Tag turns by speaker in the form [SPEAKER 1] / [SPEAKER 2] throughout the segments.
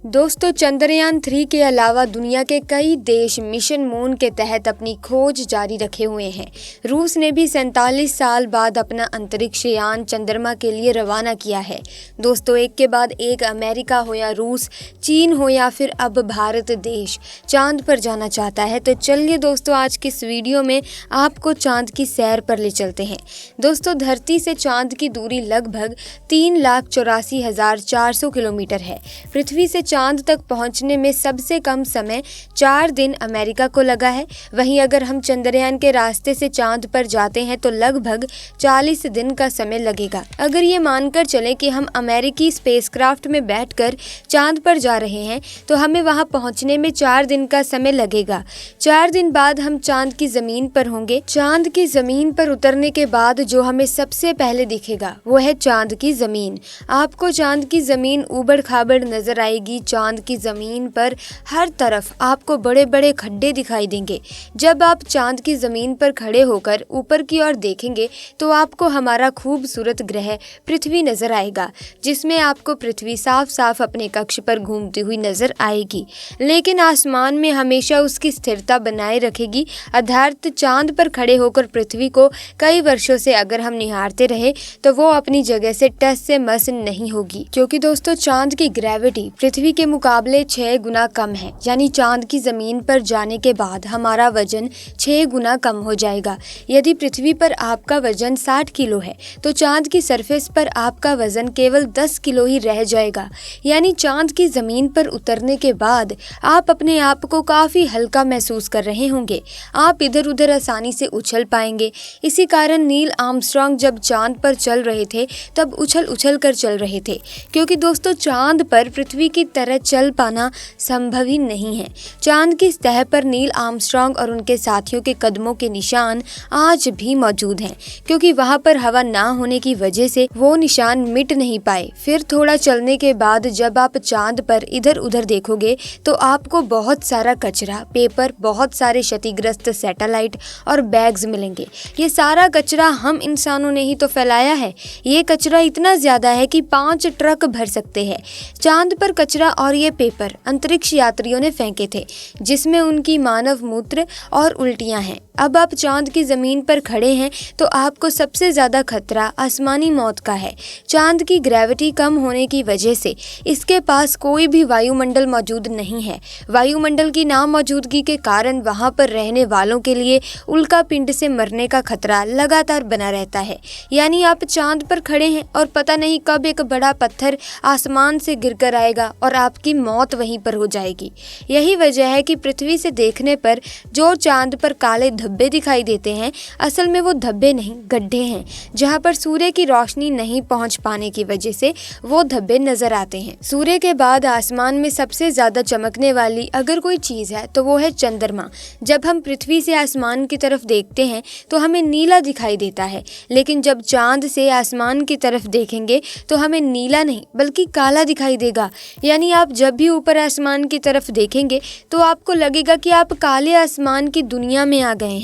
[SPEAKER 1] दोस्तों, चंद्रयान-3 के अलावा दुनिया के कई देश मिशन मून के तहत अपनी खोज जारी रखे हुए हैं। रूस ने भी 47 साल बाद अपना अंतरिक्ष यान चंद्रमा के लिए रवाना किया है। दोस्तों, एक के बाद एक अमेरिका हो या रूस, चीन हो या फिर अब भारत देश चांद पर जाना चाहता है। तो चलिए दोस्तों, आज की इस वीडियो में आपको चांद की सैर पर ले चलते हैं। दोस्तों, धरती से चांद की दूरी लगभग 3,84,400 किलोमीटर है। पृथ्वी से चांद तक पहुंचने में सबसे कम समय 4 दिन अमेरिका को लगा है। वहीं अगर हम चंद्रयान के रास्ते से चांद पर जाते हैं तो लगभग 40 दिन का समय लगेगा। अगर ये मानकर चलें कि हम अमेरिकी स्पेसक्राफ्ट में बैठकर चांद पर जा रहे हैं तो हमें वहां पहुंचने में 4 दिन का समय लगेगा। 4 दिन बाद हम चांद की जमीन पर होंगे। चांद की जमीन पर उतरने के बाद जो हमें सबसे पहले दिखेगा वो है चांद की जमीन। आपको चांद की जमीन ऊबड़ खाबड़ नजर आएगी। चांद की जमीन पर हर तरफ आपको बड़े बड़े खड्डे दिखाई देंगे। जब आप चांद की जमीन पर खड़े होकर ऊपर की ओर देखेंगे तो आपको हमारा खूबसूरत ग्रह पृथ्वी नजर आएगा, जिसमें आपको पृथ्वी साफ साफ अपने कक्ष पर घूमती हुई नजर आएगी। लेकिन आसमान में हमेशा उसकी स्थिरता बनाए रखेगी। अर्थात चांद पर खड़े होकर पृथ्वी को कई वर्षों से अगर हम निहारते रहे तो वो अपनी जगह से टस से मस नहीं होगी, क्योंकि दोस्तों चांद की ग्रेविटी पृथ्वी के मुकाबले 6 गुना कम है। यानी चांद की जमीन पर जाने के बाद हमारा वजन 6 गुना कम हो जाएगा। यदि पृथ्वी पर आपका वजन 60 किलो है तो चांद की सरफेस पर आपका वजन केवल 10 किलो ही रह जाएगा। यानी चांद की जमीन पर उतरने के बाद आप अपने आप को काफी हल्का महसूस कर रहे होंगे। आप इधर उधर आसानी से उछल पाएंगे। इसी कारण नील आर्मस्ट्रांग जब चांद पर चल रहे थे तब उछल उछल कर चल रहे थे, क्योंकि दोस्तों चांद पर पृथ्वी की तरह चल पाना संभव ही नहीं है। चांद की सतह पर नील आर्मस्ट्रांग और उनके साथियों के कदमों के निशान आज भी मौजूद हैं, क्योंकि वहां पर हवा ना होने की वजह से वो निशान मिट नहीं पाए। फिर थोड़ा चलने के बाद जब आप चांद पर इधर उधर देखोगे तो आपको बहुत सारा कचरा, पेपर, बहुत सारे क्षतिग्रस्त सैटेलाइट और बैग्स मिलेंगे। ये सारा कचरा हम इंसानों ने ही तो फैलाया है। ये कचरा इतना ज्यादा है कि 5 ट्रक भर सकते हैं। चांद पर कचरा और ये पेपर अंतरिक्ष यात्रियों ने फेंके थे, जिसमें उनकी मानव मूत्र और उल्टियां हैं। अब आप चांद की जमीन पर खड़े हैं तो आपको सबसे ज्यादा खतरा आसमानी मौत का है। चांद की ग्रेविटी कम होने की वजह से इसके पास कोई भी वायुमंडल मौजूद नहीं है। वायुमंडल की नामौजूदगी के कारण वहां पर रहने वालों के लिए उल्का पिंड से मरने का खतरा लगातार बना रहता है। यानी आप चांद पर खड़े हैं और पता नहीं कब एक बड़ा पत्थर आसमान से गिरकर आएगा और आपकी मौत वहीं पर हो जाएगी। यही वजह है कि पृथ्वी से देखने पर जो चांद पर काले धब्बे दिखाई देते हैं, असल में वो धब्बे नहीं, गड्ढे हैं, जहां पर सूर्य की रोशनी नहीं पहुंच पाने की वजह से वो धब्बे नजर आते हैं। सूर्य के बाद आसमान में सबसे ज्यादा चमकने वाली अगर कोई चीज है तो वो है चंद्रमा। जब हम पृथ्वी से आसमान की तरफ देखते हैं तो हमें नीला दिखाई देता है, लेकिन जब चांद से आसमान की तरफ देखेंगे तो हमें नीला नहीं बल्कि काला दिखाई देगा। यानी आप जब भी ऊपर आसमान की तरफ देखेंगे तो आपको लगेगा कि आप काले आसमान की दुनिया में आ गए हैं।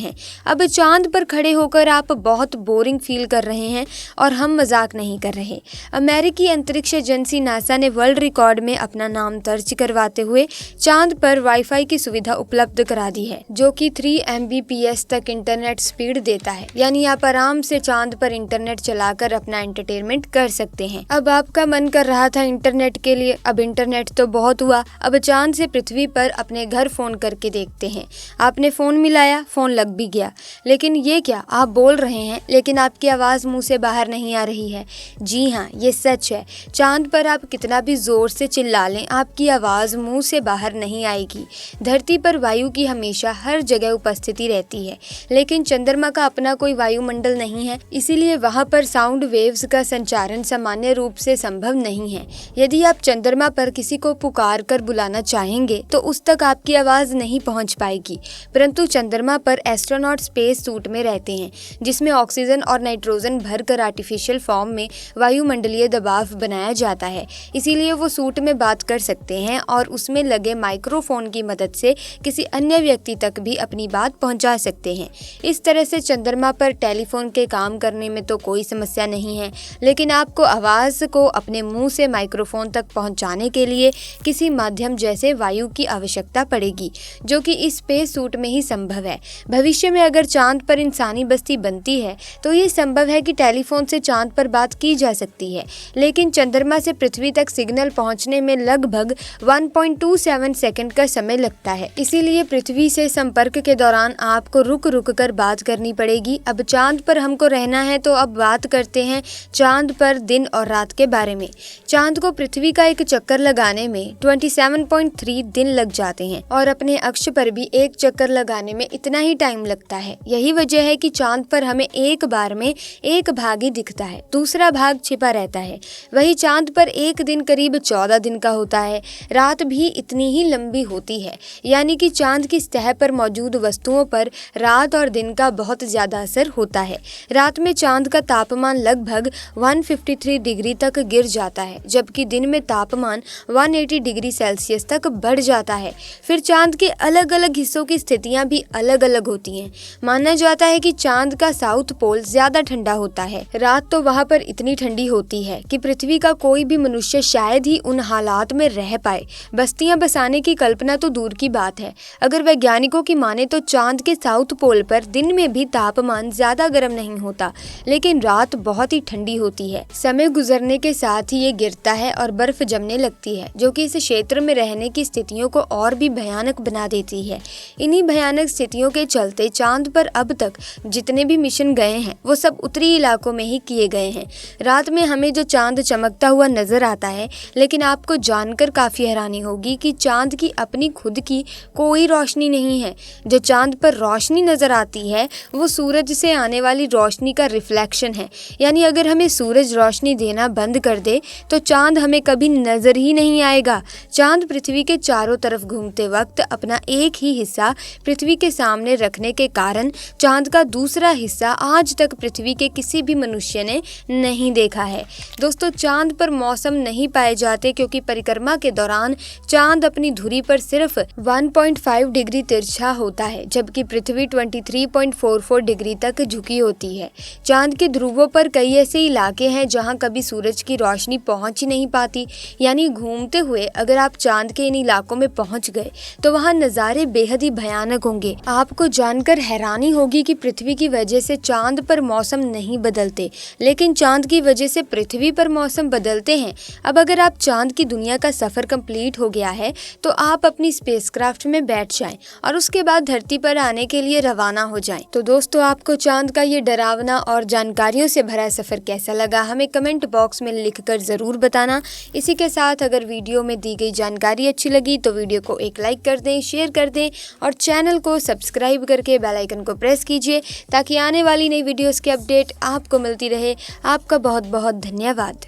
[SPEAKER 1] अब चांद पर खड़े होकर आप बहुत बोरिंग फील कर रहे हैं और हम मजाक नहीं कर रहे। अमेरिकी अंतरिक्ष एजेंसी नासा ने वर्ल्ड रिकॉर्ड में अपना नाम दर्ज करवाते हुए चांद पर वाईफाई की सुविधा उपलब्ध करा दी है, जो कि 3 Mbps तक इंटरनेट स्पीड देता है। यानी आप आराम से चांद पर इंटरनेट चलाकर अपना एंटरटेनमेंट कर सकते हैं। अब आपका मन कर रहा था इंटरनेट के लिए, अब इंटरनेट तो बहुत हुआ, अब चांद से पृथ्वी पर अपने घर फोन करके देखते हैं। आपने फोन मिलाया, फोन लग भी गया, लेकिन ये क्या, आप बोल रहे हैं लेकिन आपकी आवाज मुंह से बाहर नहीं आ रही है। जी हाँ, ये सच है। चांद पर आप कितना भी जोर से चिल्ला लें, आपकी आवाज मुंह से बाहर नहीं आएगी। धरती पर वायु की हमेशा हर जगह उपस्थिति रहती है, लेकिन चंद्रमा का अपना कोई वायुमंडल नहीं है, इसीलिए वहां पर साउंड वेव्स का संचारण सामान्य रूप से संभव नहीं है। यदि आप चंद्रमा पर किसी को पुकार कर बुलाना चाहेंगे तो उस तक आपकी आवाज नहीं पहुंच पाएगी, परंतु चंद्रमा पर एस्ट्रोनॉट स्पेस सूट में रहते हैं, जिसमें ऑक्सीजन और नाइट्रोजन भरकर आर्टिफिशियल फॉर्म में वायुमंडलीय दबाव बनाया जाता है। इसीलिए वो सूट में बात कर सकते हैं और उसमें लगे माइक्रोफोन की मदद से किसी अन्य व्यक्ति तक भी अपनी बात पहुंचा सकते हैं। इस तरह से चंद्रमा पर टेलीफोन के काम करने में तो कोई समस्या नहीं है, लेकिन आपको आवाज़ को अपने मुंह से माइक्रोफोन तक पहुंचाने के लिए किसी माध्यम जैसे वायु की आवश्यकता पड़ेगी, जो कि इस स्पेस सूट में ही संभव है। भविष्य में अगर चांद पर इंसानी बस्ती बनती है तो ये संभव है कि टेलीफोन से चांद पर बात की जा सकती है, लेकिन चंद्रमा से पृथ्वी तक सिग्नल पहुंचने में लगभग 1.27 सेकंड का समय लगता है। इसीलिए पृथ्वी से संपर्क के दौरान आपको रुक रुक कर बात करनी पड़ेगी। अब चांद पर हमको रहना है तो अब बात करते हैं चांद पर दिन और रात के बारे में। चांद को पृथ्वी का एक चक्कर लगाने में 27.3 दिन लग जाते हैं और अपने अक्ष पर भी एक चक्कर लगाने में इतना ही टाइम लगता है। यही वजह है कि चांद पर हमें एक बार में एक भाग ही दिखता है, दूसरा भाग छिपा रहता है। वही चांद पर एक दिन करीब 14 दिन का होता है। रात भी इतनी ही लंबी होती है, यानी कि चांद की सतह पर मौजूद वस्तुओं पर रात और दिन का बहुत ज्यादा असर होता है। रात में चांद का तापमान लगभग 153 डिग्री तक गिर जाता है, जबकि दिन में तापमान 180 डिग्री सेल्सियस तक बढ़ जाता है। फिर चांद के अलग अलग हिस्सों की स्थितियां भी अलग अलग होती हैं। माना जाता है कि चांद का साउथ पोल ज्यादा ठंडा होता है। रात तो वहां पर इतनी ठंडी होती है कि पृथ्वी का कोई भी मनुष्य शायद ही उन हालात में रह पाए। बस्तियां बसाने की कल्पना तो दूर की बात है। अगर वैज्ञानिकों की माने तो चांद के साउथ पोल पर दिन में भी तापमान ज्यादा गर्म नहीं होता, लेकिन रात बहुत ही ठंडी होती है। समय गुजरने के साथ ही ये गिरता है और बर्फ जमने लगती है, जो कि इस क्षेत्र में रहने की स्थितियों को और भी भयानक बना देती है। इन्हीं भयानक स्थितियों के चलते चांद पर अब तक जितने भी मिशन गए हैं वो सब उत्तरी इलाकों में ही किए गए हैं। रात में हमें जो चांद चमकता हुआ नजर आता है, लेकिन आपको जानकर काफी हैरानी होगी कि चांद की अपनी खुद की कोई रोशनी नहीं है। जो चांद पर रोशनी नजर आती है वो सूरज से आने वाली रोशनी का रिफ्लेक्शन है, यानी अगर हमें सूरज रोशनी देना बंद कर दे तो चांद हमें कभी नजर ही नहीं आएगा। चांद पृथ्वी के चारों तरफ घूमते वक्त अपना एक ही हिस्सा पृथ्वी के सामने रखने के कारण चांद का दूसरा हिस्सा आज तक पृथ्वी के किसी भी मनुष्य ने नहीं देखा है। दोस्तों, चांद पर मौसम नहीं पाए जाते क्योंकि परिक्रमा के दौरान चांद अपनी धुरी पर सिर्फ 1.5 डिग्री तिरछा होता है, जबकि पृथ्वी 23.44 डिग्री तक झुकी होती है। चांद के ध्रुवों पर कई ऐसे इलाके हैं जहां कभी सूरज की रोशनी पहुंच ही नहीं पाती, यानी घूमते हुए अगर आप चांद के इन इलाकों में पहुंच गए तो वहां नज़ारे बेहद ही भयानक होंगे। आपको जानकर हैरानी होगी कि पृथ्वी की वजह से चांद पर मौसम नहीं बदलते, लेकिन चांद की वजह से पृथ्वी पर मौसम बदलते हैं। अब अगर आप चांद की दुनिया का सफर कंप्लीट हो गया है तो आप अपनी स्पेसक्राफ्ट में बैठ जाएं और उसके बाद धरती पर आने के लिए रवाना हो जाएं। तो दोस्तों, आपको चांद का ये डरावना और जानकारियों से भरा सफर कैसा लगा हमें कमेंट बॉक्स में लिखकर जरूर बताना। इसी के साथ अगर वीडियो में दी गई जानकारी अच्छी लगी तो वीडियो को एक लाइक कर दें, शेयर कर दें और चैनल को सब्सक्राइब करके बेल आइकन को प्रेस कीजिए ताकि आने वाली नई वीडियोस की अपडेट आपको मिलती रहे। आपका बहुत बहुत धन्यवाद।